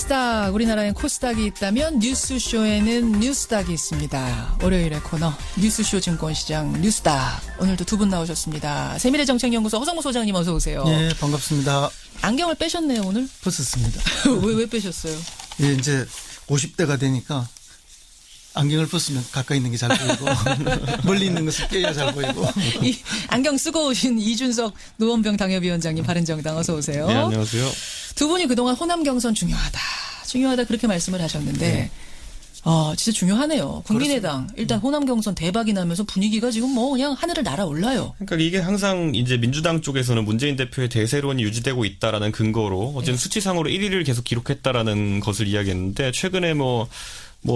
코스닥, 우리나라엔 코스닥이 있다면 뉴스쇼에는 뉴스닥이 있습니다. 월요일의 코너 뉴스쇼 증권시장 뉴스닥. 오늘도 두 분 나오셨습니다. 세미래정책연구소 허성무 소장님 어서 오세요. 네, 반갑습니다. 안경을 빼셨네요 오늘? 벗었습니다. 왜 빼셨어요? 예, 이제 50대가 되니까 안경을 벗으면 가까이 있는 게 잘 보이고 멀리 있는 것을 껴야 잘 보이고. 이 안경 쓰고 오신 이준석 노원병 당협위원장님 바른정당 어서 오세요. 네, 안녕하세요. 두 분이 그동안 호남 경선 중요하다 그렇게 말씀을 하셨는데 네. 진짜 중요하네요. 국민의당 일단 호남 경선 대박이 나면서 분위기가 지금 뭐 그냥 하늘을 날아올라요. 그러니까 이게 항상 이제 민주당 쪽에서는 문재인 대표의 대세론이 유지되고 있다라는 근거로 어쨌든 수치상으로 1위를 계속 기록했다라는 것을 이야기했는데 최근에 뭐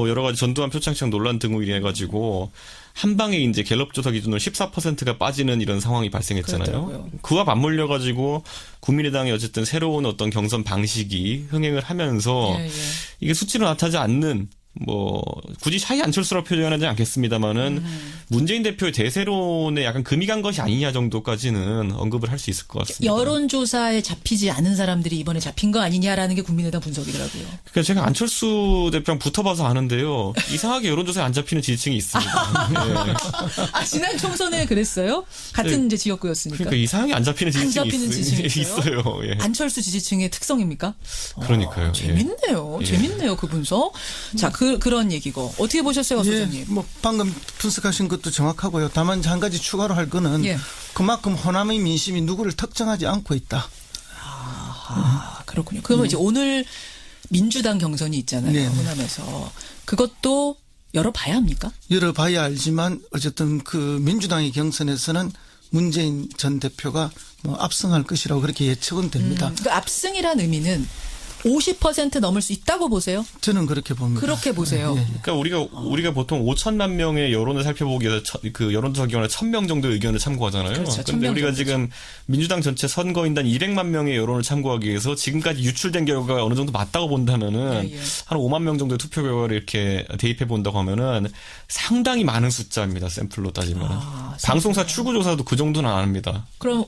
여러 가지 전두환 표창장 논란 등으로 인해 가지고 한 방에 이제 갤럽 조사 기준으로 14%가 빠지는 이런 상황이 발생했잖아요. 그렇더라고요. 그와 맞물려 가지고 국민의당의 어쨌든 새로운 어떤 경선 방식이 흥행을 하면서 이게 수치로 나타나지 않는 뭐 굳이 차이 안철수라고 표현하지 않겠습니다만은 문재인 대표의 대세론에 약간 금이 간 것이 아니냐 정도까지는 언급을 할 수 있을 것 같습니다. 여론조사에 잡히지 않은 사람들이 이번에 잡힌 거 아니냐라는 게 국민의당 분석이더라고요. 그러니까 제가 안철수 대표랑 붙어봐서 아는데요. 이상하게 여론조사에 안 잡히는 지지층이 있습니다. 네. 지난 총선에 그랬어요? 같은 이제 지역구였으니까. 그러니까 이상하게 안 잡히는 지지층이 있어요? 예. 안철수 지지층의 특성입니까? 그러니까요. 재밌네요. 예. 재밌네요. 그 분석. 자, 그런 얘기고. 어떻게 보셨어요, 소장님? 뭐 방금 분석하신 것도 정확하고요. 다만 한 가지 추가로 할 거는 그만큼 호남의 민심이 누구를 특정하지 않고 있다. 그렇군요. 그러면 이제 오늘 민주당 경선이 있잖아요. 호남에서. 그것도 열어봐야 합니까? 열어봐야 알지만 어쨌든 그 민주당의 경선에서는 문재인 전 대표가 뭐 압승할 것이라고 그렇게 예측은 됩니다. 그 압승이란 의미는 50% 넘을 수 있다고 보세요? 저는 그렇게 봅니다. 그렇게 보세요. 그러니까 우리가 보통 5천만 명의 여론을 살펴보기 위해서 그 여론조사 기관에 1,000명 정도의 의견을 참고하잖아요. 그렇죠. 그런데 우리가 지금 민주당 전체 선거인단 200만 명의 여론을 참고하기 위해서 지금까지 유출된 결과가 어느 정도 맞다고 본다면은 한 5만 명 정도의 투표 결과를 이렇게 대입해 본다고 하면은 상당히 많은 숫자입니다. 샘플로 따지면. 방송사 출구조사도 그 정도는 안 합니다. 그럼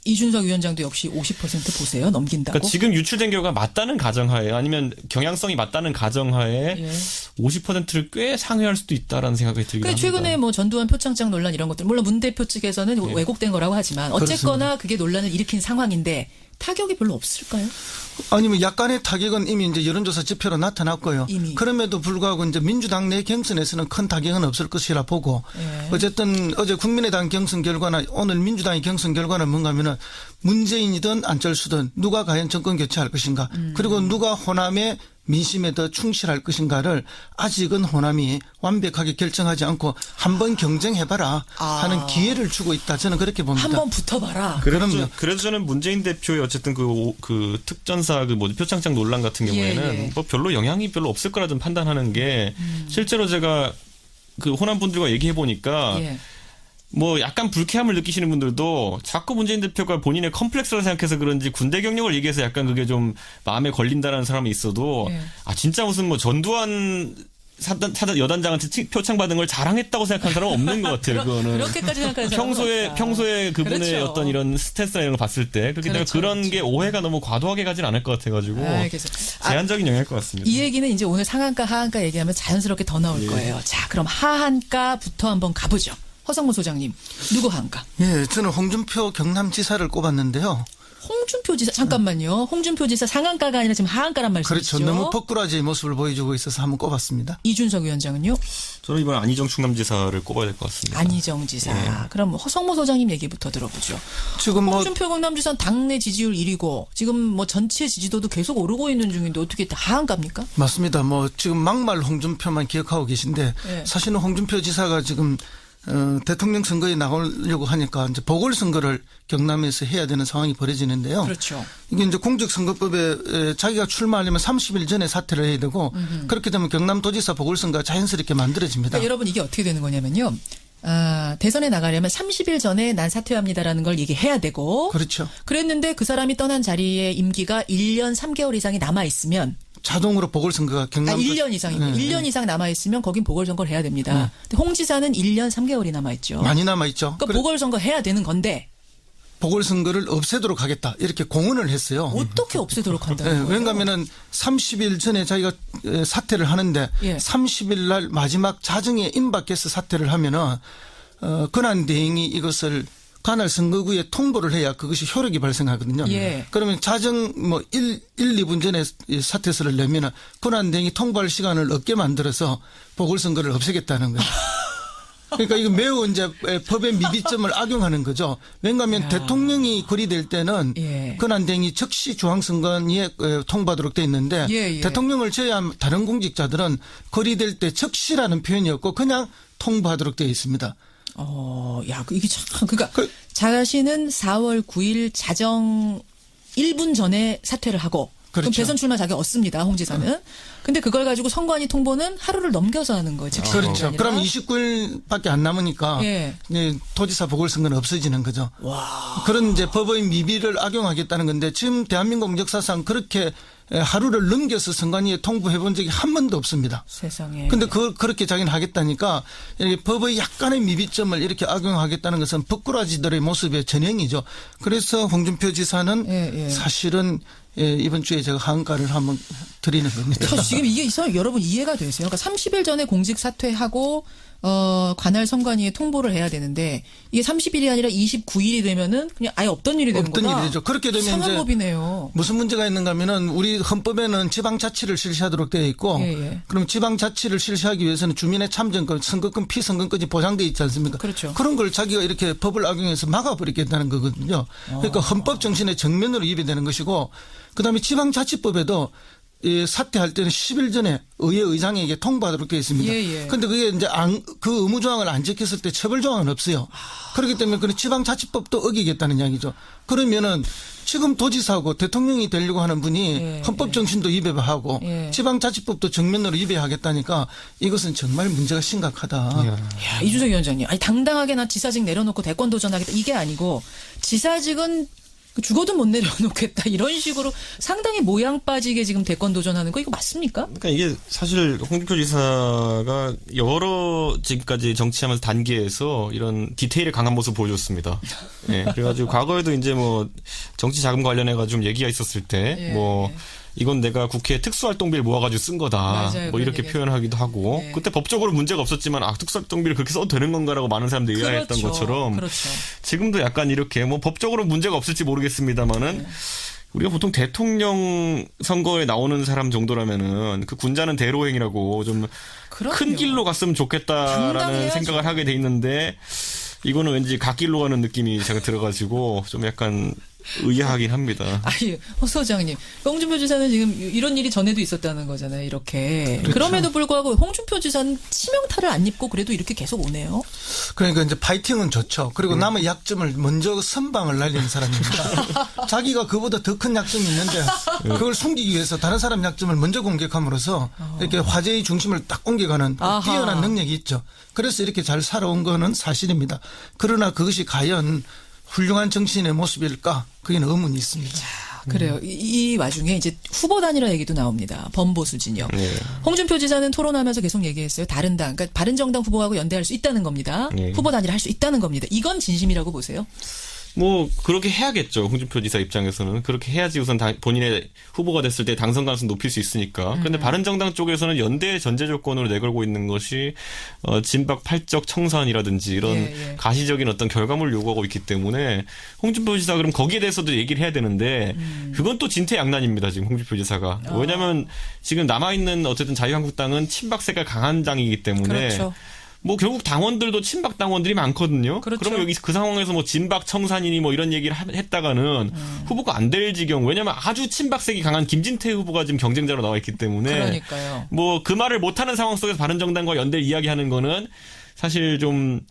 이준석 위원장도 역시 50% 보세요? 넘긴다고? 그러니까 지금 유출된 결과가 맞다는 가정하에 아니면 경향성이 맞다는 가정하에 50%를 꽤 상회할 수도 있다라는 생각이 들긴 합니다. 최근에 뭐 전두환 표창장 논란 이런 것들 물론 문 대표 측에서는 왜곡된 거라고 하지만 어쨌거나 그게 논란을 일으킨 상황인데 타격이 별로 없을까요? 아니면 약간의 타격은 이미 이제 여론조사 지표로 나타났고요. 그럼에도 불구하고 이제 민주당 내 경선에서는 큰 타격은 없을 것이라 보고 어쨌든 어제 국민의당 경선 결과나 오늘 민주당의 경선 결과는 뭔가 하면은 문재인이든 안철수든 누가 과연 정권 교체할 것인가 그리고 누가 호남의 민심에 더 충실할 것인가를 아직은 호남이 완벽하게 결정하지 않고 한번 경쟁해봐라 하는 기회를 주고 있다. 저는 그렇게 봅니다. 한번 붙어봐라. 그래서 저는 문재인 대표의 어쨌든 그 특전사 표창장 논란 같은 경우에는 뭐 별로 영향이 별로 없을 거라 좀 판단하는 게 실제로 제가 그 호남 분들과 얘기해 보니까 뭐 약간 불쾌함을 느끼시는 분들도 자꾸 문재인 대표가 본인의 컴플렉스라 생각해서 그런지 군대 경력을 얘기해서 약간 그게 좀 마음에 걸린다라는 사람이 있어도 진짜 무슨 뭐 전두환 여단장한테 표창 받은 걸 자랑했다고 생각하는 사람은 없는 것 같아요. 그거는 그렇게까지 생각하는 사람은 평소에 그분의 어떤 이런 스탠스나 이런 걸 봤을 때 그렇기 때문에 그런 게 오해가 너무 과도하게 가진 않을 것 같아가지고 제한적인 영향일 것 같습니다. 이 얘기는 이제 오늘 상한가 하한가 얘기하면 자연스럽게 더 나올 거예요. 자, 그럼 하한가부터 한번 가보죠. 허성무 소장님, 누구 하한가? 저는 홍준표 경남지사를 꼽았는데요. 홍준표 지사 잠깐만요. 홍준표 지사 상한가가 아니라 지금 하한가란 말씀이시죠? 그렇죠. 너무 퍽꾸라지의 모습을 보여주고 있어서 한번 꼽았습니다. 이준석 위원장은요? 저는 이번 안희정 충남지사를 꼽아야 될 것 같습니다. 안희정 지사. 그럼 허성무 소장님 얘기부터 들어보죠. 지금 홍준표 경남지사는 당내 지지율 1위고 지금 뭐 전체 지지도도 계속 오르고 있는 중인데 어떻게 하한가입니까? 맞습니다. 지금 막말 홍준표만 기억하고 계신데 사실은 홍준표 지사가 지금 대통령 선거에 나오려고 하니까 이제 보궐선거를 경남에서 해야 되는 상황이 벌어지는데요. 그렇죠. 이게 이제 공직선거법에 자기가 출마하려면 30일 전에 사퇴를 해야 되고 그렇게 되면 경남도지사 보궐선거가 자연스럽게 만들어집니다. 그러니까 여러분 이게 어떻게 되는 거냐면요. 대선에 나가려면 30일 전에 난 사퇴합니다라는 걸 얘기해야 되고. 그렇죠. 그랬는데 그 사람이 떠난 자리에 임기가 1년 3개월 이상이 남아있으면. 자동으로 보궐선거가 경남 1년 이상이고 1년 이상 남아있으면 거긴 보궐선거를 해야 됩니다. 근데 홍 지사는 1년 3개월이 남아있죠. 많이 남아있죠. 그러니까 보궐선거 해야 되는 건데 보궐선거를 없애도록 하겠다 이렇게 공언을 했어요. 어떻게 없애도록 한다는 거예요? 왜냐하면 30일 전에 자기가 사퇴를 하는데 30일 날 마지막 자정에 임박해서 사퇴를 하면은 권한대행이 이것을 관할 선거구에 통보를 해야 그것이 효력이 발생하거든요. 그러면 자정 1, 2분 전에 사퇴서를 내면은 권한대행이 통보할 시간을 없게 만들어서 보궐선거를 없애겠다는 거예요. 그러니까 이거 매우 이제 법의 미비점을 악용하는 거죠. 왜냐하면 대통령이 거리될 때는 권한대행이 즉시 중앙선관위에 통보하도록 돼 있는데 대통령을 제외한 다른 공직자들은 거리될 때 즉시라는 표현이 없고 그냥 통보하도록 되어 있습니다. 이게 참, 그러니까 자신은 4월 9일 자정 1분 전에 사퇴를 하고 그럼 대선 출마 자격 얻습니다. 홍 지사는. 근데 그걸 가지고 선관위 통보는 하루를 넘겨서 하는 거예요. 즉시. 그렇죠. 그럼 29일밖에 안 남으니까 도지사 보궐선거는 없어지는 거죠. 그런 이제 법의 미비를 악용하겠다는 건데 지금 대한민국 역사상 그렇게 하루를 넘겨서 선관위에 통보해 본 적이 한 번도 없습니다. 세상에. 근데 그렇게 자기는 하겠다니까 법의 약간의 미비점을 이렇게 악용하겠다는 것은 법꾸라지들의 모습의 전형이죠. 그래서 홍준표 지사는 사실은 이번 주에 제가 한가를 한번 드리는 겁니다. 지금 이게 여러분 이해가 되세요? 그러니까 30일 전에 공직 사퇴하고 관할 선관위에 통보를 해야 되는데 이게 30일이 아니라 29일이 되면은 그냥 아예 없던 일이 되는 없던 거다. 일이 되죠. 그렇게 되면 이상한 법이네요. 무슨 문제가 있는가 하면은 우리 헌법에는 지방자치를 실시하도록 되어 있고 그럼 지방자치를 실시하기 위해서는 주민의 참정권, 선거권, 피선거권이 보장되어 있지 않습니까? 그렇죠. 그런 걸 자기가 이렇게 법을 악용해서 막아버리겠다는 거거든요. 그러니까 헌법 정신의 정면으로 위배되는 것이고 그다음에 지방자치법에도 사퇴할 때는 10일 전에 의회 의장에게 통보하도록 되어 있습니다. 그런데 그게 이제 그 의무 조항을 안 지켰을 때 처벌 조항은 없어요. 그렇기 때문에 그 지방자치법도 어기겠다는 이야기죠. 그러면은 지금 도지사하고 대통령이 되려고 하는 분이 헌법 정신도 위배하고 지방자치법도 정면으로 위배하겠다니까 이것은 정말 문제가 심각하다. 이준석 위원장님, 아니 당당하게 나 지사직 내려놓고 대권 도전하겠다 이게 아니고 지사직은 죽어도 못 내려놓겠다 이런 식으로 상당히 모양 빠지게 지금 대권 도전하는 거 이거 맞습니까? 그러니까 이게 사실 홍준표 지사가 여러 지금까지 정치하면서 단계에서 이런 디테일에 강한 모습 보여줬습니다. 그래가지고 과거에도 이제 정치 자금 관련해가지고 좀 얘기가 있었을 때 이건 내가 국회 특수활동비를 모아가지고 쓴 거다. 맞아요, 이렇게 표현하기도 하고 그때 법적으로 문제가 없었지만 특수활동비를 그렇게 써도 되는 건가라고 많은 사람들이 의아했던 것처럼 지금도 약간 이렇게 법적으로 문제가 없을지 모르겠습니다만은 우리가 보통 대통령 선거에 나오는 사람 정도라면은 그 군자는 대로행이라고 좀 큰 길로 갔으면 좋겠다라는 생각을 하게 돼 있는데 이거는 왠지 갓길로 가는 느낌이 제가 들어가지고 좀 약간 의아하긴 합니다. 아니, 허 소장님. 홍준표 지사는 지금 이런 일이 전에도 있었다는 거잖아요. 이렇게. 그렇죠. 그럼에도 불구하고 홍준표 지사는 치명타를 안 입고 그래도 이렇게 계속 오네요. 그러니까 이제 파이팅은 좋죠. 그리고 남의 약점을 먼저 선방을 날리는 사람입니다. 자기가 그보다 더 큰 약점이 있는데 그걸 숨기기 위해서 다른 사람 약점을 먼저 공격함으로써 이렇게 화제의 중심을 딱 옮겨가는 뛰어난 능력이 있죠. 그래서 이렇게 잘 살아온 거는 사실입니다. 그러나 그것이 과연 훌륭한 정치인의 모습일까? 그게는 의문이 있습니다. 그래요. 이 와중에 이제 후보 단일화 얘기도 나옵니다. 범보수 진영. 홍준표 지사는 토론하면서 계속 얘기했어요. 다른 당, 그러니까 바른정당 후보하고 연대할 수 있다는 겁니다. 후보 단일화 할 수 있다는 겁니다. 이건 진심이라고 보세요? 그렇게 해야겠죠. 홍준표 지사 입장에서는. 그렇게 해야지 우선 본인의 후보가 됐을 때 당선 가능성 높일 수 있으니까. 그런데 바른정당 쪽에서는 연대 전제 조건으로 내걸고 있는 것이 진박 팔적 청산이라든지 이런 가시적인 어떤 결과물을 요구하고 있기 때문에 홍준표 지사 그럼 거기에 대해서도 얘기를 해야 되는데 그건 또 진퇴양난입니다. 지금 홍준표 지사가. 왜냐하면 지금 남아있는 어쨌든 자유한국당은 친박 색깔 강한 당이기 때문에 그렇죠. 결국 당원들도 친박 당원들이 많거든요. 그렇죠. 그러면 여기 그 상황에서 진박 청산이니 이런 얘기를 했다가는 후보가 안 될 지경. 왜냐면 아주 친박색이 강한 김진태 후보가 지금 경쟁자로 나와 있기 때문에. 그러니까요. 그 말을 못하는 상황 속에서 바른정당과 연대를 이야기하는 거는 사실 좀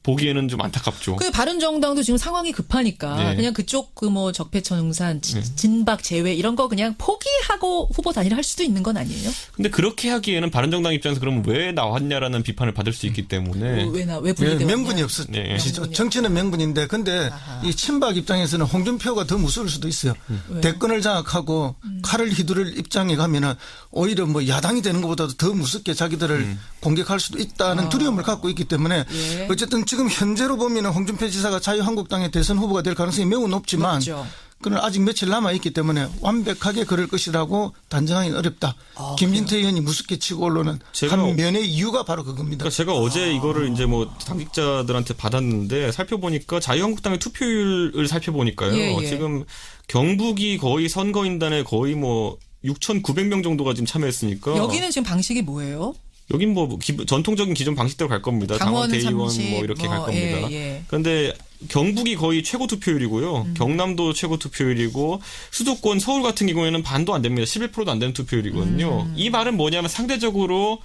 보기에는 좀 안타깝죠. 그 바른정당도 지금 상황이 급하니까 그냥 그쪽 적폐청산, 진박 제외 이런 거 그냥 포기하고 후보 단일화 할 수도 있는 건 아니에요? 근데 그렇게 하기에는 바른정당 입장에서 그러면 왜 나왔냐라는 비판을 받을 수 있기 때문에 왜 분리되었냐? 명분이 없었죠. 정치는 명분인데 근데 이 친박 입장에서는 홍준표가 더 무서울 수도 있어요. 대권을 장악하고 칼을 휘두를 입장에 가면은 오히려 야당이 되는 것보다도 더 무섭게 자기들을 공격할 수도 있다는 두려움을 갖고 있기 때문에 어쨌든 지금 지금 현재로 보면 홍준표 지사가 자유한국당의 대선 후보가 될 가능성이 매우 높지만 높죠. 그는 아직 며칠 남아있기 때문에 완벽하게 그럴 것이라고 단정하기는 어렵다. 김진태 의원이 무섭게 치고 올라오는 한 면의 이유가 바로 그겁니다. 그러니까 제가 어제 이거를 이제 뭐 당직자들한테 받았는데 살펴보니까 자유한국당의 투표율을 살펴보니까요. 지금 경북이 거의 선거인단에 거의 뭐 6,900명 정도가 지금 참여했으니까. 여기는 지금 방식이 뭐예요? 여긴 뭐 전통적인 기존 방식대로 갈 겁니다. 당원, 대의원 뭐 이렇게 갈 겁니다. 그런데 경북이 거의 최고 투표율이고요. 경남도 최고 투표율이고 수도권 서울 같은 경우에는 반도 안 됩니다. 11%도 안 되는 투표율이거든요. 이 말은 뭐냐면 상대적으로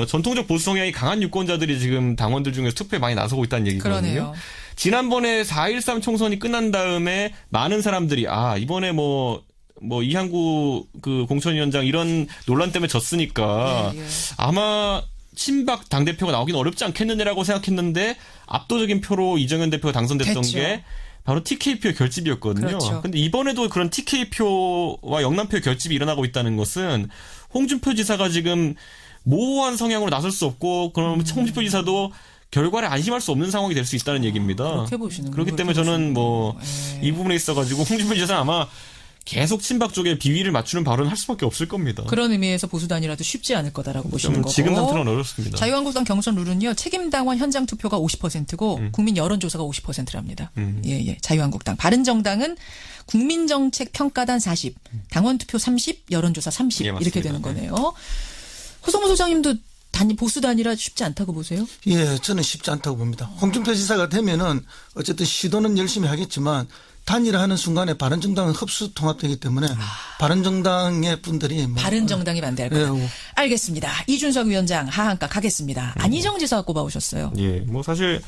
전통적 보수 성향이 강한 유권자들이 지금 당원들 중에서 투표에 많이 나서고 있다는 얘기거든요. 그러네요. 지난번에 4.13 총선이 끝난 다음에 많은 사람들이 이번에 뭐 이한구 그 공천위원장 이런 논란 때문에 졌으니까 아마 친박 당대표가 나오긴 어렵지 않겠느냐라고 생각했는데 압도적인 표로 이정현 대표가 당선됐던 됐죠. 게 바로 TK표의 결집이었거든요. 그렇죠. 근데 이번에도 그런 TK표와 영남표의 결집이 일어나고 있다는 것은 홍준표 지사가 지금 모호한 성향으로 나설 수 없고 그럼 홍준표 지사도 결과를 안심할 수 없는 상황이 될 수 있다는 얘기입니다. 그렇게 보시는 그렇기 때문에 저는 뭐 이 부분에 있어가지고 홍준표 지사는 아마 계속 친박 쪽에 비위를 맞추는 발언을 할 수밖에 없을 겁니다. 그런 의미에서 보수단이라도 쉽지 않을 거다라고 보시는 거고. 지금 상태는 어렵습니다. 자유한국당 경선 룰은요. 책임당원 현장 투표가 50%고 국민 여론조사가 50%랍니다. 자유한국당. 바른정당은 국민정책평가단 40, 당원 투표 30, 여론조사 30 이렇게 되는 거네요. 허성무 소장님도 보수단이라 쉽지 않다고 보세요? 예, 저는 쉽지 않다고 봅니다. 홍준표 지사가 되면은 어쨌든 시도는 열심히 하겠지만 단일화하는 순간에 바른정당은 흡수 통합되기 때문에 바른정당의 분들이 바른정당이 반대할 거다. 알겠습니다. 이준석 위원장 하한가 가겠습니다. 안희정 지사 꼽아오셨어요. 예, 뭐 사실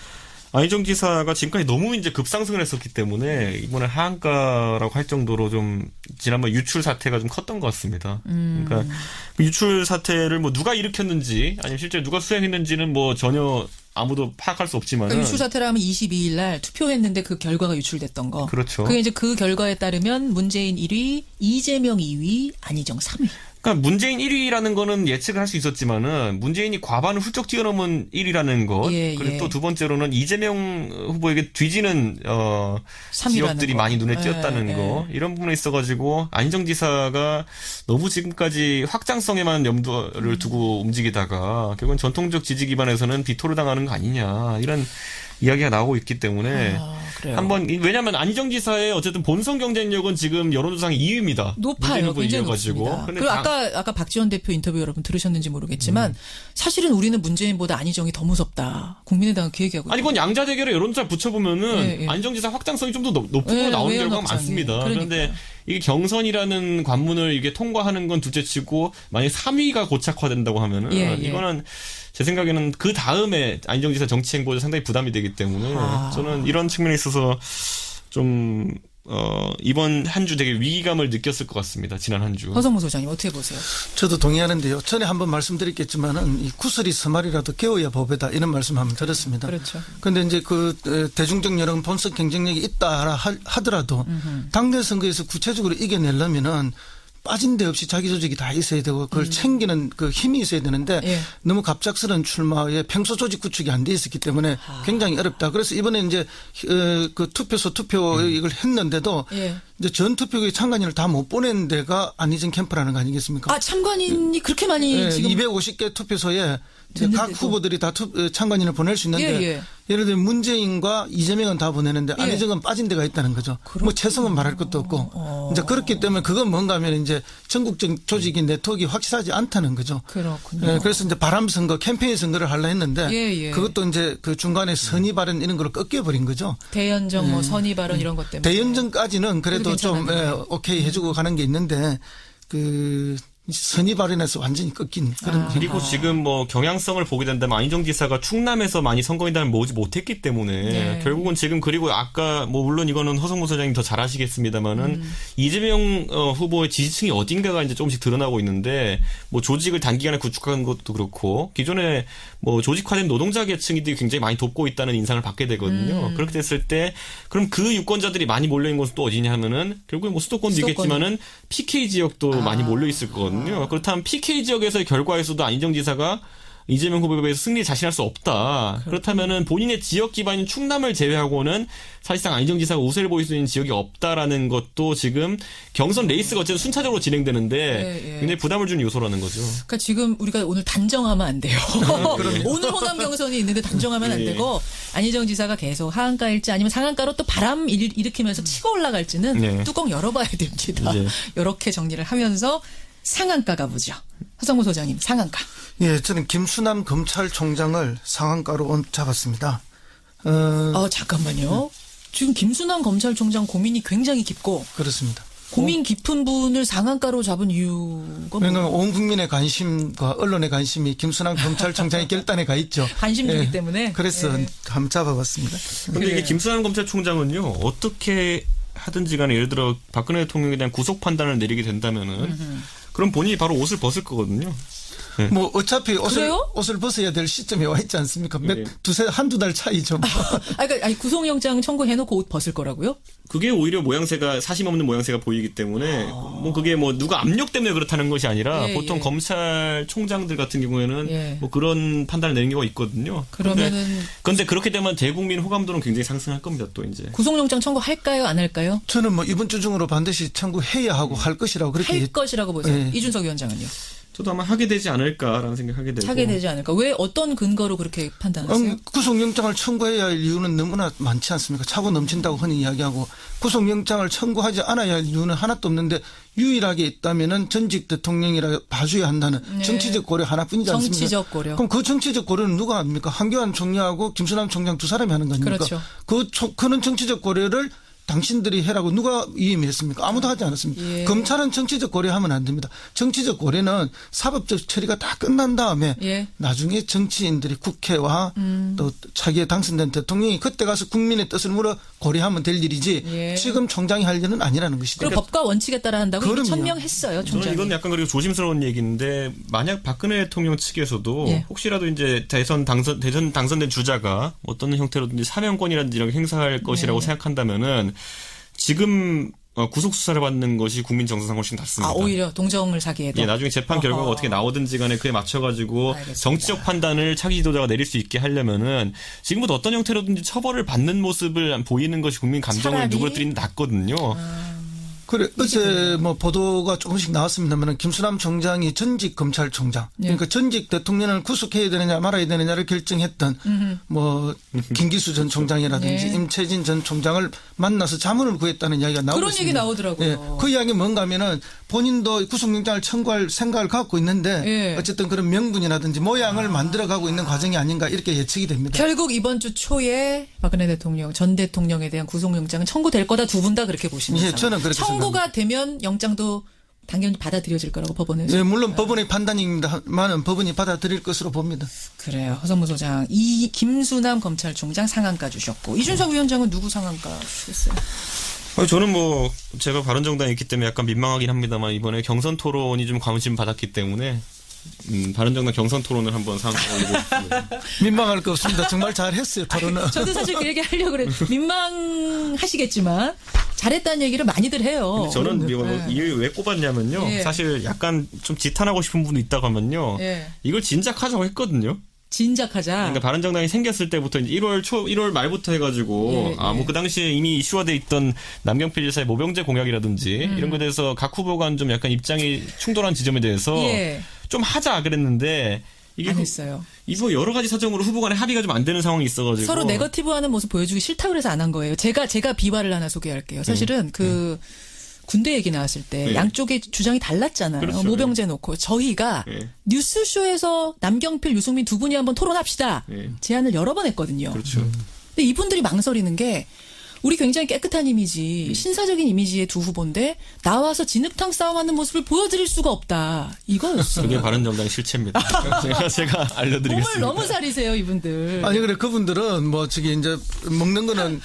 안희정 지사가 지금까지 너무 이제 급상승을 했었기 때문에 이번에 하한가라고 할 정도로 좀 지난번 유출 사태가 좀 컸던 것 같습니다. 그러니까 그 유출 사태를 뭐 누가 일으켰는지 아니면 실제 누가 수행했는지는 뭐 전혀 아무도 파악할 수 없지만. 그러니까 유출 사태라 하면 22일 날 투표했는데 그 결과가 유출됐던 거. 그렇죠. 그게 이제 그 결과에 따르면 문재인 1위, 이재명 2위, 안희정 3위. 그러니까 문재인 1위라는 거는 예측을 할 수 있었지만은 문재인이 과반을 훌쩍 뛰어넘은 1위라는 것. 그리고 또 두 번째로는 이재명 후보에게 뒤지는 지역들이 거. 많이 눈에 띄었다는 거. 이런 부분에 있어가지고 안희정 지사가 너무 지금까지 확장성에만 염두를 두고 움직이다가 결국은 전통적 지지 기반에서는 비토를 당하는 거 아니냐 이런 이야기가 나오고 있기 때문에 한번 왜냐하면 안희정 지사의 어쨌든 본선 경쟁력은 지금 여론조사상 2위입니다. 높아요. 굉장히 높습니다. 그리고 아까 박지원 대표 인터뷰 여러분 들으셨는지 모르겠지만 사실은 우리는 문재인보다 안희정이 더 무섭다. 국민의당은 그 얘기하고 아니 이건 양자 대결에 여론조사 붙여보면은 안희정 지사 확장성이 좀 더 높은 걸로 나오는 결과가 많습니다. 그런데 이게 경선이라는 관문을 이게 통과하는 건 둘째치고 만약 3위가 고착화된다고 하면은 이거는 제 생각에는 그 다음에 안희정 지사 정치 행보에 상당히 부담이 되기 때문에 저는 이런 측면에 있어서 좀 이번 한 주 되게 위기감을 느꼈을 것 같습니다. 지난 한 주. 허성무 소장님 어떻게 보세요? 저도 동의하는데요. 전에 한번 말씀드렸겠지만은 이 구슬이 서말이라도 깨워야 법이다 이런 말씀 한번 들었습니다. 그렇죠. 그런데 이제 그 대중적 여론 본선 경쟁력이 있다 하더라도 당내 선거에서 구체적으로 이겨내려면은 빠진 데 없이 자기 조직이 다 있어야 되고 그걸 챙기는 그 힘이 있어야 되는데 너무 갑작스러운 출마에 평소 조직 구축이 안 돼 있었기 때문에 굉장히 어렵다. 그래서 이번에 이제 그 투표소 투표 이걸 했는데도 이제 전 투표구의 참관인을 다 못 보낸 데가 안희정 캠프라는 거 아니겠습니까? 참관인이 그렇게 많이 지금 250개 투표소에 각 후보들이 다 참관인을 보낼 수 있는데 예를 들면 문재인과 이재명은 다 보내는데 안희정은 빠진 데가 있다는 거죠. 뭐 최성은 말할 것도 없고 이제 그렇기 때문에 그건 뭔가 하면 이제 전국적 조직이 네트워크가 확실하지 않다는 거죠. 그렇군요. 그래서 이제 바람 선거 캠페인 선거를 하려 했는데 그것도 이제 그 중간에 선의 발언 이런 걸로 꺾여버린 거죠. 대연정 뭐 선의 발언 이런 것 때문에. 대연정까지는 그래도 좀 오케이 해주고 가는 게 있는데 그 선의 발언에서 완전히 꺾인 그런. 그리고 지금 뭐 경향성을 보게 된다면 안희정 지사가 충남에서 많이 선거인단을 모으지 못했기 때문에 결국은 지금 그리고 아까 뭐 물론 이거는 허성무 소장님 더 잘 아시겠습니다만은 이재명 후보의 지지층이 어딘가가 이제 조금씩 드러나고 있는데 뭐 조직을 단기간에 구축하는 것도 그렇고 기존에 뭐 조직화된 노동자 계층들이 굉장히 많이 돕고 있다는 인상을 받게 되거든요. 그렇게 됐을 때 그럼 그 유권자들이 많이 몰려 있는 곳은 또 어디냐 하면은 결국에 뭐 수도권도 있겠지만은 PK 지역도 많이 몰려 있을 거거든요. 그렇다면 PK 지역에서의 결과에서도 안희정 지사가 이재명 후보에 비해서 승리에 자신할 수 없다. 그렇다면은 본인의 지역 기반인 충남을 제외하고는 사실상 안희정 지사가 우세를 보일 수 있는 지역이 없다라는 것도 지금 경선 레이스가 어쨌든 순차적으로 진행되는데 굉장히 부담을 주는 요소라는 거죠. 그러니까 지금 우리가 오늘 단정하면 안 돼요. 오늘 호남 경선이 있는데 단정하면 안 되고 안희정 지사가 계속 하한가일지 아니면 상한가로 또 바람 일으키면서 치고 올라갈지는 뚜껑 열어봐야 됩니다. 이렇게 정리를 하면서 상한가 가보죠. 허성무 소장님, 상한가. 예, 저는 김수남 검찰총장을 상한가로 잡았습니다. 잠깐만요. 지금 김수남 검찰총장 고민이 굉장히 깊고. 그렇습니다. 고민 깊은 분을 상한가로 잡은 이유가 왜냐하면 온 국민의 관심과 언론의 관심이 김수남 검찰총장의 결단에 가 있죠. 관심주기 때문에. 그래서 한번 잡아봤습니다. 그런데 이게 김수남 검찰총장은요. 어떻게 하든지 간에 예를 들어 박근혜 대통령에 대한 구속 판단을 내리게 된다면은 그럼 본인이 바로 옷을 벗을 거거든요. 네. 뭐 어차피 옷을 벗어야 될 시점에 와 있지 않습니까? 한두 달 차이죠. 그러니까 구속영장 청구해놓고 옷 벗을 거라고요? 그게 오히려 모양새가 사심 없는 모양새가 보이기 때문에 뭐 그게 뭐 누가 압력 때문에 그렇다는 것이 아니라 보통 검찰총장들 같은 경우에는 뭐 그런 판단을 내는 경우가 있거든요. 그런데 그렇게 되면 대국민 호감도는 굉장히 상승할 겁니다. 또 이제 구속영장 청구할까요, 안 할까요? 저는 뭐 이번 주 중으로 반드시 청구해야 하고 할 것이라고 그렇게 할 것이라고 보세요. 이준석 위원장은요? 저도 아마 하게 되지 않을까라는 생각하게 되고. 하게 되지 않을까? 왜 어떤 근거로 그렇게 판단하세요? 구속영장을 청구해야 할 이유는 너무나 많지 않습니까? 차고 넘친다고 흔히 이야기하고 구속영장을 청구하지 않아야 할 이유는 하나도 없는데 유일하게 있다면은 전직 대통령이라 봐줘야 한다는 정치적 고려 하나뿐이지 않습니까? 정치적 고려. 그럼 그 정치적 고려는 누가 합니까? 한교안 총리하고 김수남 총장 두 사람이 하는 거니까. 그렇죠. 그는 정치적 고려를 당신들이 해라고 누가 위임했습니까? 아무도 하지 않았습니다. 검찰은 정치적 고려하면 안 됩니다. 정치적 고려는 사법적 처리가 다 끝난 다음에 나중에 정치인들이 국회와 또 차기에 당선된 대통령이 그때 가서 국민의 뜻을 물어 고려하면 될 일이지 지금 총장이 할 일은 아니라는 것이죠. 그리고 법과 원칙에 따라 한다고 이미 천명했어요. 총장이. 저는 이건 약간 그리고 조심스러운 얘기인데 만약 박근혜 대통령 측에서도 혹시라도 이제 대선 당선된 주자가 어떤 형태로든지 사면권이라든지 이런 걸 행사할 것이라고 생각한다면은 지금 구속 수사를 받는 것이 국민 정서상 훨씬 낫습니다. 오히려 동정을 사기에도. 나중에 재판 결과가 어떻게 나오든지 간에 그에 맞춰가지고 정치적 판단을 차기 지도자가 내릴 수 있게 하려면은 지금부터 어떤 형태로든지 처벌을 받는 모습을 보이는 것이 국민 감정을 누그러뜨리는 게 낫거든요. 그래, 어제 뭐 보도가 조금씩 나왔습니다만 김수남 총장이 전직 검찰총장, 그러니까 전직 대통령을 구속해야 되느냐 말아야 되느냐를 결정했던 뭐 김기수 전 총장이라든지 임채진 전 총장을 만나서 자문을 구했다는 이야기가 나오고 그런 있습니다. 얘기 나오더라고요. 그 이야기 뭔가 하면은 본인도 구속영장을 청구할 생각을 갖고 있는데 어쨌든 그런 명분이라든지 모양을 만들어가고 있는 과정이 아닌가 이렇게 예측이 됩니다. 결국 이번 주 초에 박근혜 대통령, 전 대통령에 대한 구속영장은 청구될 거다 두 분 다 그렇게 보시면서. 저는 그렇게 청구가 되면 영장도 당연히 받아들여질 거라고 법원에서. 네, 물론 법원의 판단입니다만 법원이 받아들일 것으로 봅니다. 그래요. 허성무 소장. 김수남 검찰총장 상한가 주셨고 이준석 위원장은 누구 상한가 주셨어요? 저는 뭐 제가 바른정당에 있기 때문에 약간 민망하긴 합니다만 이번에 경선 토론이 좀 관심 받았기 때문에 바른정당 경선 토론을 한번 상한가 올리고 싶습니다. 민망할 거 없습니다. 정말 잘했어요, 토론은. 저도 사실 그 얘기 하려고 그랬는데 민망하시겠지만 잘했다는 얘기를 많이들 해요. 저는 이걸 왜 꼽았냐면요. 사실 약간 좀 지탄하고 싶은 분도 있다고 하면요. 이걸 진작하자고 했거든요. 진작하자. 그러니까 바른정당이 생겼을 때부터 이제 1월 말부터 해가지고 뭐 그 당시에 이미 이슈화돼 있던 남경필 지사의 모병제 공약이라든지 이런 것에 대해서 각 후보가 좀 약간 입장이 충돌한 지점에 대해서 좀 하자 그랬는데 이게 안 했어요. 이거 여러 가지 사정으로 후보 간에 합의가 좀 안 되는 상황이 있어가지고 서로 네거티브하는 모습 보여주기 싫다 그래서 안 한 거예요. 제가 비화를 하나 소개할게요. 사실은 군대 얘기 나왔을 때 양쪽의 주장이 달랐잖아요. 그렇죠. 모병제 놓고 저희가 뉴스쇼에서 남경필, 유승민 두 분이 한번 토론합시다. 제안을 여러 번 했거든요. 그렇죠. 근데 이분들이 망설이는 게 우리 굉장히 깨끗한 이미지, 신사적인 이미지의 두 후보인데 나와서 진흙탕 싸움하는 모습을 보여드릴 수가 없다. 이거였어요. 그게 바른정당의 실체입니다. 제가 알려드리겠습니다. 몸을 너무 사리세요, 이분들. 아니 그래 그분들은 뭐 저기 이제 먹는 거는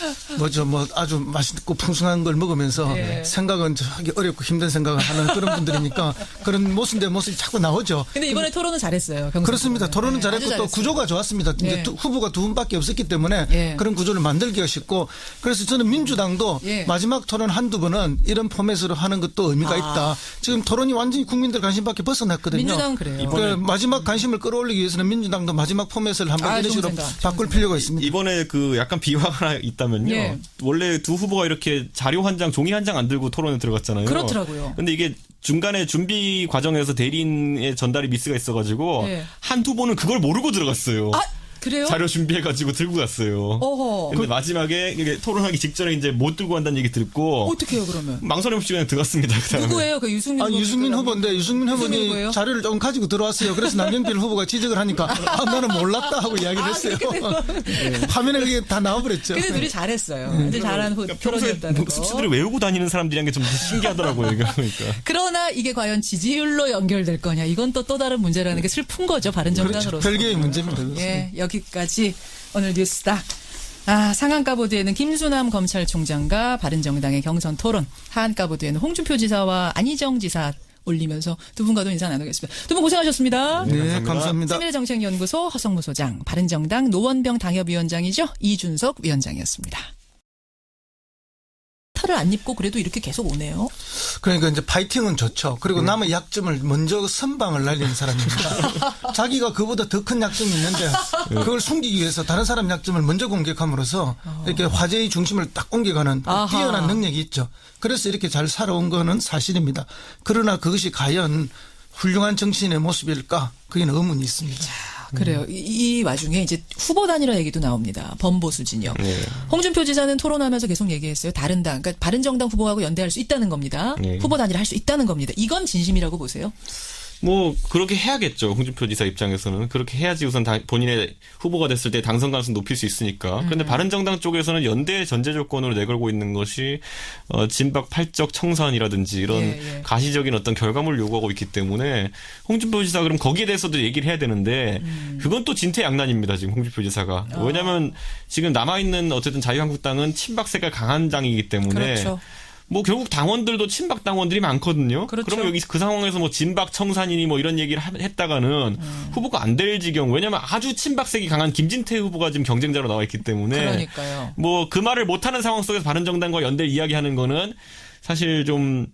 뭐 아주 맛있고 풍성한 걸 먹으면서 생각은 하기 어렵고 힘든 생각을 하는 그런 분들이니까 그런 모습 내 모습이 자꾸 나오죠. 근데 이번에 토론은 잘했어요. 그렇습니다. 토론은 잘했고 또 구조가 좋았습니다. 이제 후보가 두 분밖에 없었기 때문에 그런 구조를 만들기가 쉽고 그래서 저는 민주당도 예. 마지막 토론 한두 번은 이런 포맷으로 하는 것도 의미가 있다. 지금 토론이 완전히 국민들 관심 밖에 벗어났거든요. 민주당 그래요. 그 마지막 관심을 끌어올리기 위해서는 민주당도 마지막 포맷을 한번 이런 식으로 바꿀 필요가 있습니다. 이번에 그 약간 비화가 하나 있다면요. 예. 원래 두 후보가 이렇게 자료 한 장, 종이 한 장 안 들고 토론에 들어갔잖아요. 그렇더라고요. 근데 이게 중간에 준비 과정에서 대리인의 전달이 미스가 있어가지고 예. 한 후보는 그걸 모르고 들어갔어요. 아, 그래요? 자료 준비해가지고 들고 갔어요. 어허. 근데 마지막에 이게 토론하기 직전에 이제 못 들고 간다는 얘기 듣고 어떻게 해요, 그러면? 망설임 없이 그냥 들어갔습니다. 그다음에. 누구예요? 그 유승민 후보. 유승민 후보인데 유승민 후보니 후보예요? 자료를 좀 가지고 들어왔어요. 그래서 남경필 후보가 지적을 하니까 나는 몰랐다 하고 이야기를 했어요. 화면에 그게 다 나와버렸죠. 근데 둘이 잘했어요. 완전 잘한 토론이었다는 거. 습지들이 외우고 다니는 사람들이란 게 좀 신기하더라고요. 이거 보니까. 그러나 이게 과연 지지율로 연결될 거냐. 이건 또 다른 문제라는 게 슬픈 거죠. 바른정당으로서. 그렇죠. 별개의 문제입니다. 예, 여기까지 오늘 뉴스다. 상한가 보드에는 김수남 검찰총장과 바른정당의 경선 토론, 하한가 보드에는 홍준표 지사와 안희정 지사 올리면서 두 분과도 인사 나누겠습니다. 두 분 고생하셨습니다. 네, 감사합니다. 세밀정책연구소 허성무 소장, 바른정당 노원병 당협위원장이죠. 이준석 위원장이었습니다. 털을 안 입고 그래도 이렇게 계속 오네요. 그러니까 이제 파이팅은 좋죠. 그리고 남의 약점을 먼저 선방을 날리는 사람입니다. 자기가 그보다 더 큰 약점이 있는데 그걸 숨기기 위해서 다른 사람 약점을 먼저 공격함으로써 이렇게 화제의 중심을 딱 옮겨가는 뛰어난 능력이 있죠. 그래서 이렇게 잘 살아온 거는 사실입니다. 그러나 그것이 과연 훌륭한 정치인의 모습일까? 그게는 의문이 있습니다. 그래요. 이 와중에 이제 후보 단일화 얘기도 나옵니다. 범보수 진영. 네. 홍준표 지사는 토론하면서 계속 얘기했어요. 다른 당, 그러니까 바른정당 후보하고 연대할 수 있다는 겁니다. 네. 후보 단일화 할 수 있다는 겁니다. 이건 진심이라고 보세요? 뭐 그렇게 해야겠죠. 홍준표 지사 입장에서는 그렇게 해야지 우선 본인의 후보가 됐을 때 당선 가능성 높일 수 있으니까. 그런데 바른정당 쪽에서는 연대 전제 조건으로 내걸고 있는 것이 진박 팔적 청산이라든지 이런 가시적인 어떤 결과물을 요구하고 있기 때문에 홍준표 지사 그럼 거기에 대해서도 얘기를 해야 되는데 그건 또 진퇴양난입니다. 지금 홍준표 지사가. 왜냐하면 지금 남아있는 어쨌든 자유한국당은 친박세가 강한 당이기 때문에. 그렇죠. 뭐 결국 당원들도 친박 당원들이 많거든요. 그렇죠. 그러면 여기 그 상황에서 뭐 진박 청산이니 뭐 이런 얘기를 했다가는 후보가 안 될 지경. 왜냐하면 아주 친박색이 강한 김진태 후보가 지금 경쟁자로 나와 있기 때문에. 그러니까요. 뭐 그 말을 못하는 상황 속에서 바른정당과 연대를 이야기하는 거는 사실 좀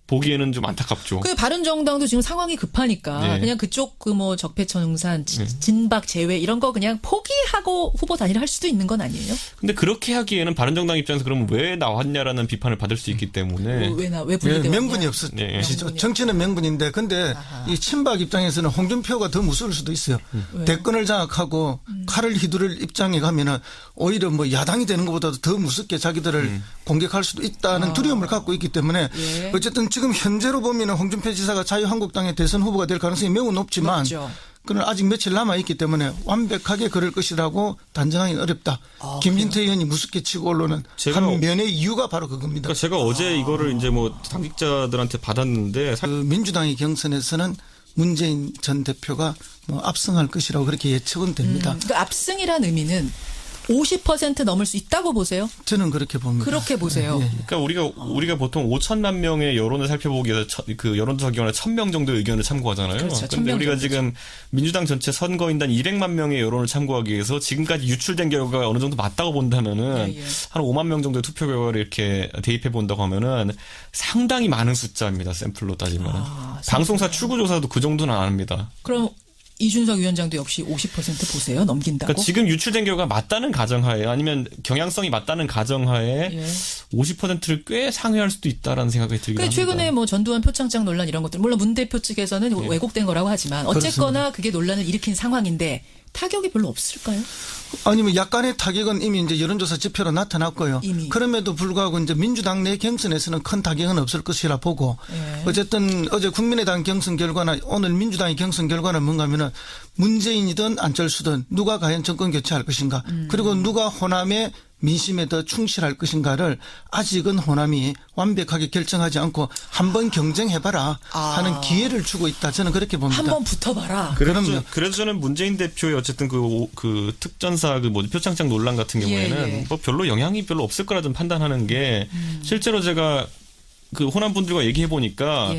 보기에는 좀 안타깝죠. 그 바른정당도 지금 상황이 급하니까 네. 그냥 그쪽 그 뭐 적폐청산, 진박 제외 이런 거 그냥 포기하고 후보 단일화 할 수도 있는 건 아니에요? 근데 그렇게 하기에는 바른정당 입장에서 그러면 왜 나왔냐라는 비판을 받을 수 있기 때문에. 왜 분리되었냐? 명분이 없었죠. 네. 정치는 명분인데 근데 이 친박 입장에서는 홍준표가 더 무서울 수도 있어요. 대권을 장악하고 칼을 휘두를 입장에 가면은 오히려 뭐 야당이 되는 것보다도 더 무섭게 자기들을 공격할 수도 있다는 두려움을 갖고 있기 때문에 어쨌든 지금 현재로 보면 홍준표 지사가 자유한국당의 대선 후보가 될 가능성이 매우 높지만 그러나 아직 며칠 남아있기 때문에 완벽하게 그럴 것이라고 단정하기는 어렵다. 김진태 의원이 무섭게 치고 올라오는 한 면의 이유가 바로 그겁니다. 그러니까 제가 어제 이거를 이제 뭐 당직자들한테 받았는데 그 민주당의 경선에서는 문재인 전 대표가 뭐 압승할 것이라고 그렇게 예측은 됩니다. 그 압승이란 의미는 50% 넘을 수 있다고 보세요? 저는 그렇게 봅니다. 그렇게 보세요. 그러니까 우리가 보통 5천만 명의 여론을 살펴보기 위해서 그 여론조사 기관에 1,000명 정도의 의견을 참고하잖아요. 그렇죠. 그런데 우리가 지금 민주당 전체 선거인단 200만 명의 여론을 참고하기 위해서 지금까지 유출된 결과가 어느 정도 맞다고 본다면은 한 5만 명 정도의 투표 결과를 이렇게 대입해 본다고 하면은 상당히 많은 숫자입니다. 샘플로 따지면. 방송사 출구조사도 그 정도는 안 합니다. 그럼 이준석 위원장도 역시 50% 보세요? 넘긴다고? 그러니까 지금 유출된 결과가 맞다는 가정하에 아니면 경향성이 맞다는 가정하에 50%를 꽤 상회할 수도 있다라는 생각이 들긴 합니다. 최근에 뭐 전두환 표창장 논란 이런 것들 물론 문 대표 측에서는 왜곡된 거라고 하지만 어쨌거나 그게 논란을 일으킨 상황인데 타격이 별로 없을까요? 아니면 약간의 타격은 이미 이제 여론조사 지표로 나타났고요. 그럼에도 불구하고 이제 민주당 내 경선에서는 큰 타격은 없을 것이라 보고 어쨌든 어제 국민의당 경선 결과나 오늘 민주당의 경선 결과는 뭔가 하면은 문재인이든 안철수든 누가 과연 정권 교체할 것인가 그리고 누가 호남의 민심에 더 충실할 것인가를 아직은 호남이 완벽하게 결정하지 않고 한번 경쟁해봐라 하는 기회를 주고 있다. 저는 그렇게 봅니다. 한번 붙어봐라. 그래서 저는 문재인 대표의 어쨌든 그 특전사 그 표창장 논란 같은 경우에는 뭐 별로 영향이 별로 없을 거라 좀 판단하는 게 실제로 제가 그 호남 분들과 얘기해 보니까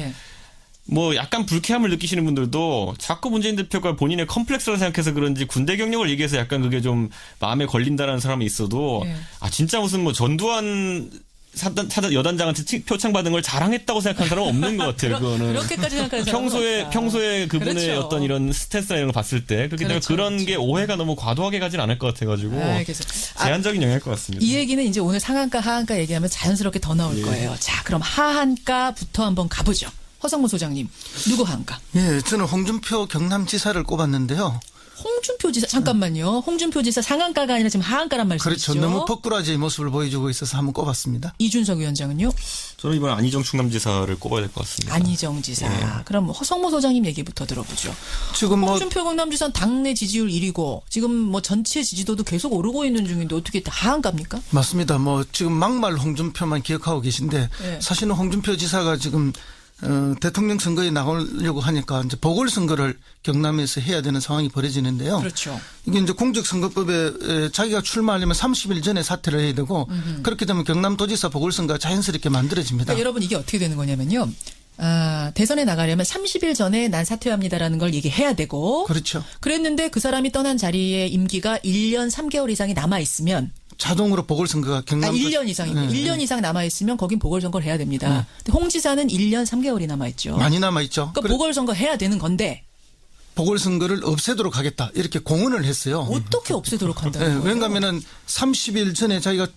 뭐 약간 불쾌함을 느끼시는 분들도 자꾸 문재인 대표가 본인의 컴플렉스라고 생각해서 그런지 군대 경력을 얘기해서 약간 그게 좀 마음에 걸린다라는 사람이 있어도 아 진짜 무슨 뭐 전두환 여단장한테 표창 받은 걸 자랑했다고 생각하는 사람은 없는 것 같아요. 그거는 그렇게까지 생각하는 사람은 평소에 그분의 그렇죠. 어떤 이런 스탠스나 이런 거 봤을 때 그렇기 때문에 그런 게 오해가 너무 과도하게 가진 않을 것 같아가지고 제한적인 영향일 것 같습니다. 이 얘기는 이제 오늘 상한가 하한가 얘기하면 자연스럽게 더 나올 거예요. 자, 그럼 하한가부터 한번 가보죠. 허성무 소장님, 누구 하한가? 예, 저는 홍준표 경남지사를 꼽았는데요. 홍준표 지사 잠깐만요. 홍준표 지사 상한가가 아니라 지금 하한가란 말씀이시죠? 그렇죠. 너무 벅꾸라지의 모습을 보여주고 있어서 한번 꼽았습니다. 이준석 위원장은요? 저는 이번 안희정 충남지사를 꼽아야 될 것 같습니다. 안희정 지사. 그럼 허성무 소장님 얘기부터 들어보죠. 지금 홍준표 경남지사는 당내 지지율 1위고 지금 뭐 전체 지지도도 계속 오르고 있는 중인데 어떻게 하한가입니까? 맞습니다. 뭐 지금 막말 홍준표만 기억하고 계신데 사실은 홍준표 지사가 지금 대통령 선거에 나오려고 하니까 이제 보궐선거를 경남에서 해야 되는 상황이 벌어지는데요. 그렇죠. 이게 이제 공직선거법에 자기가 출마하려면 30일 전에 사퇴를 해야 되고 그렇게 되면 경남도지사 보궐선거가 자연스럽게 만들어집니다. 그러니까 여러분 이게 어떻게 되는 거냐면요. 대선에 나가려면 30일 전에 난 사퇴합니다라는 걸 얘기해야 되고. 그렇죠. 그랬는데 그 사람이 떠난 자리에 임기가 1년 3개월 이상이 남아있으면. 자동으로 보궐선거가 경남 1년 이상이고 1년 이상 남아있으면 거긴 보궐선거를 해야 됩니다. 근데 홍 지사는 1년 3개월이 남아있죠. 많이 남아있죠. 그러니까 보궐선거 해야 되는 건데. 보궐선거를 없애도록 하겠다. 이렇게 공언을 했어요. 어떻게 없애도록 한다는 거예요? 왜냐하면 30일 전에 자기가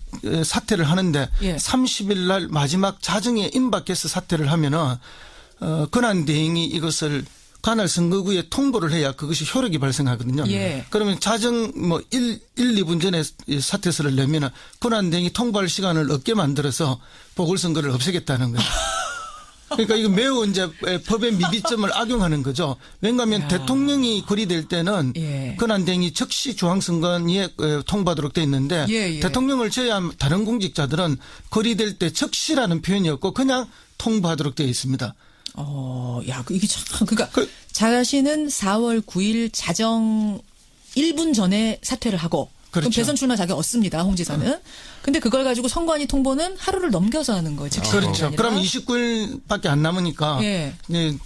사퇴를 하는데 30일 날 마지막 자정에 임박해서 사퇴를 하면은 권한대행이 이것을 관할 선거구에 통보를 해야 그것이 효력이 발생하거든요. 그러면 자정 뭐 1, 2분 전에 사퇴서를 내면은 권한대행이 통보할 시간을 없게 만들어서 보궐선거를 없애겠다는 거예요. 그러니까 이거 매우 이제 법의 미비점을 악용하는 거죠. 왜냐하면 대통령이 거리될 때는 권한대행이 즉시 중앙선관위에 통보하도록 돼 있는데 대통령을 제외한 다른 공직자들은 거리될 때 즉시라는 표현이 없고 그냥 통보하도록 되어 있습니다. 이게 참, 그러니까 자신은 4월 9일 자정 1분 전에 사퇴를 하고 그럼 대선 출마 자격 없습니다. 홍 지사는. 근데 그걸 가지고 선관위 통보는 하루를 넘겨서 하는 거죠. 그렇죠. 그럼 29일밖에 안 남으니까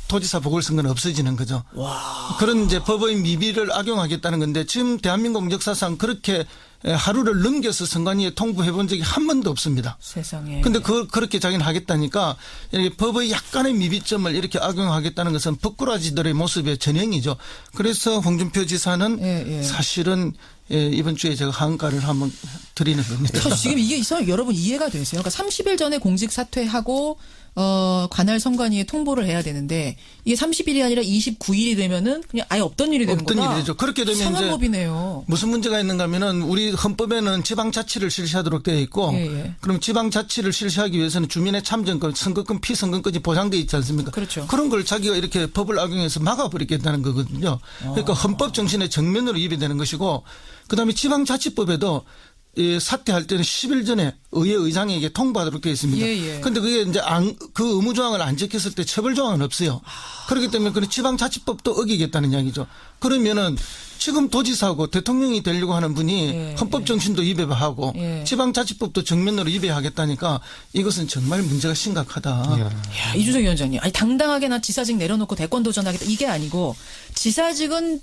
도지사 보궐선거는 없어지는 거죠. 그런 이제 법의 미비를 악용하겠다는 건데 지금 대한민국 역사상 그렇게 하루를 넘겨서 선관위에 통보해 본 적이 한 번도 없습니다. 세상에. 근데 그렇게 자기는 하겠다니까 법의 약간의 미비점을 이렇게 악용하겠다는 것은 벅꾸라지들의 모습의 전형이죠. 그래서 홍준표 지사는 사실은 이번 주에 제가 하한가를 한번 드리는 겁니다. 지금 이게 여러분 이해가 되세요? 그러니까 30일 전에 공직 사퇴하고 관할 선관위에 통보를 해야 되는데 이게 30일이 아니라 29일이 되면은 그냥 아예 없던 일이 되는 거다. 없던 일이 되죠. 그렇게 되면 이제 법이네요. 무슨 문제가 있는가 하면은 우리 헌법에는 지방자치를 실시하도록 되어 있고 그럼 지방자치를 실시하기 위해서는 주민의 참정권, 선거권, 피선거권이 보장되어 있지 않습니까? 그렇죠. 그런 걸 자기가 이렇게 법을 악용해서 막아버리겠다는 거거든요. 그러니까 헌법 정신의 정면으로 위배되는 것이고 그다음에 지방자치법에도 사퇴할 때는 10일 전에 의회 의장에게 통보하도록 되어 있습니다. 그런데 그게 이제 그 의무 조항을 안 지켰을 때 처벌 조항은 없어요. 그렇기 때문에 그 지방자치법도 어기겠다는 이야기죠. 그러면은 지금 도지사고 대통령이 되려고 하는 분이 헌법 정신도 위배하고 지방자치법도 정면으로 위배하겠다니까 이것은 정말 문제가 심각하다. 이준석 위원장님, 아니 당당하게 나 지사직 내려놓고 대권 도전하겠다 이게 아니고 지사직은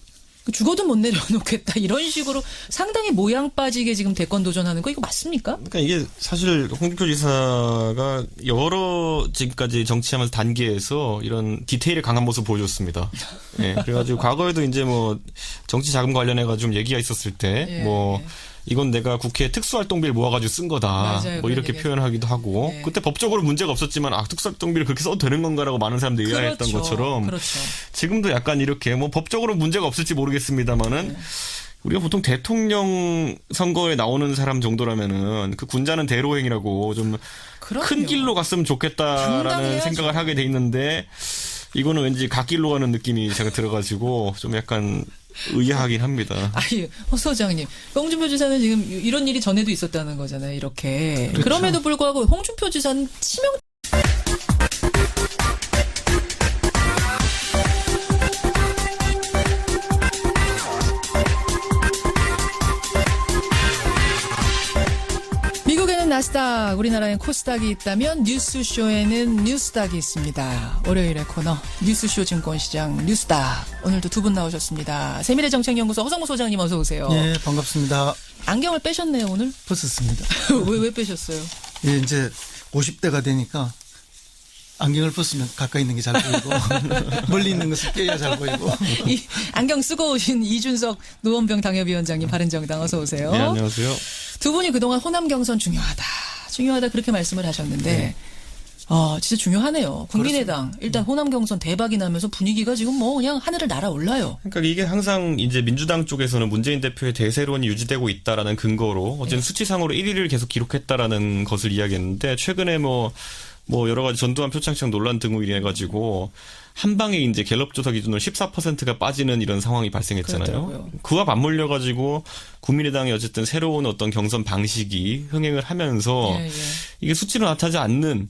죽어도 못 내려놓겠다 이런 식으로 상당히 모양 빠지게 지금 대권 도전하는 거 이거 맞습니까? 그러니까 이게 사실 홍준표 지사가 여러 지금까지 정치하면서 단계에서 이런 디테일에 강한 모습 보여줬습니다. 그래가지고 과거에도 이제 뭐 정치 자금 관련해가지고 좀 얘기가 있었을 때 이건 내가 국회 특수활동비를 모아가지고 쓴 거다. 맞아요, 뭐 이렇게 표현하기도 하고 그때 법적으로 문제가 없었지만 특수활동비를 그렇게 써도 되는 건가라고 많은 사람들이 의아했던 것처럼 지금도 약간 이렇게 뭐 법적으로 문제가 없을지 모르겠습니다만은 우리가 보통 대통령 선거에 나오는 사람 정도라면은 그 군자는 대로행이라고 좀 큰 길로 갔으면 좋겠다라는 생각을 하게 돼 있는데 이거는 왠지 갓길로 가는 느낌이 제가 들어가지고 좀 약간 의아하긴 합니다. 아니, 허 소장님, 홍준표 지사는 지금 이런 일이 전에도 있었다는 거잖아요. 이렇게. 그렇죠. 그럼에도 불구하고 홍준표 지사는 치명. 미국에는 나스닥, 우리나라엔 코스닥이 있다면 뉴스쇼에는 뉴스닥이 있습니다. 월요일의 코너 뉴스쇼 증권시장 뉴스닥. 오늘도 두 분 나오셨습니다. 세미래 정책연구소 허성무 소장님 어서 오세요. 네, 반갑습니다. 안경을 빼셨네요, 오늘? 벗었습니다. 왜 빼셨어요? 예, 이제 50대가 되니까 안경을 벗으면 가까이 있는 게 잘 보이고 멀리 있는 것을 깨야 잘 보이고. 이 안경 쓰고 오신 이준석 노원병 당협위원장님 바른정당 어서 오세요. 네, 안녕하세요. 두 분이 그동안 호남 경선 중요하다 그렇게 말씀을 하셨는데 네. 진짜 중요하네요. 국민의당 그렇습니다. 일단 호남 경선 대박이 나면서 분위기가 지금 뭐 그냥 하늘을 날아올라요. 그러니까 이게 항상 이제 민주당 쪽에서는 문재인 대표의 대세론이 유지되고 있다라는 근거로 어쨌든 수치상으로 1위를 계속 기록했다라는 것을 이야기했는데 최근에 뭐 여러 가지 전두환 표창장 논란 등으로 인해 가지고 한 방에 이제 갤럽 조사 기준으로 14%가 빠지는 이런 상황이 발생했잖아요. 그렇더라고요. 그와 맞물려 가지고 국민의당이 어쨌든 새로운 어떤 경선 방식이 흥행을 하면서 이게 수치로 나타나지 않는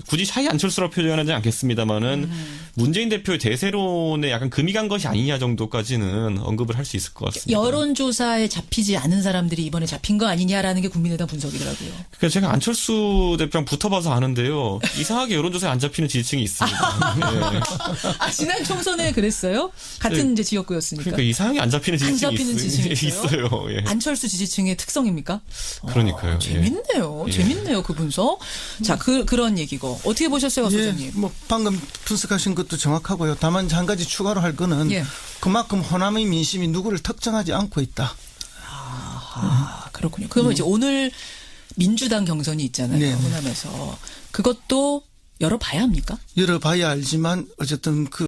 굳이 차이 안철수라고 표현하지 않겠습니다만은 문재인 대표의 대세론에 약간 금이 간 것이 아니냐 정도까지는 언급을 할 수 있을 것 같습니다. 여론조사에 잡히지 않은 사람들이 이번에 잡힌 거 아니냐라는 게 국민의당 분석이더라고요. 그러니까 제가 안철수 대표랑 붙어봐서 아는데요. 이상하게 여론조사에 안 잡히는 지지층이 있습니다. 네. 지난 총선에 그랬어요? 같은 네. 이제 지역구였으니까. 그러니까 이상하게 안 잡히는 지지층이 있어요. 예. 안철수 지지층의 특성입니까? 그러니까요. 재밌네요. 예. 재밌네요. 그 분석. 자, 그런 얘기고 어떻게 보셨어요, 소장님? 방금 분석하신 것도 정확하고요. 다만 한 가지 추가로 할 거는 그만큼 호남의 민심이 누구를 특정하지 않고 있다. 그렇군요. 그러면 이제 오늘 민주당 경선이 있잖아요. 호남에서. 그것도 열어봐야 합니까? 열어봐야 알지만 어쨌든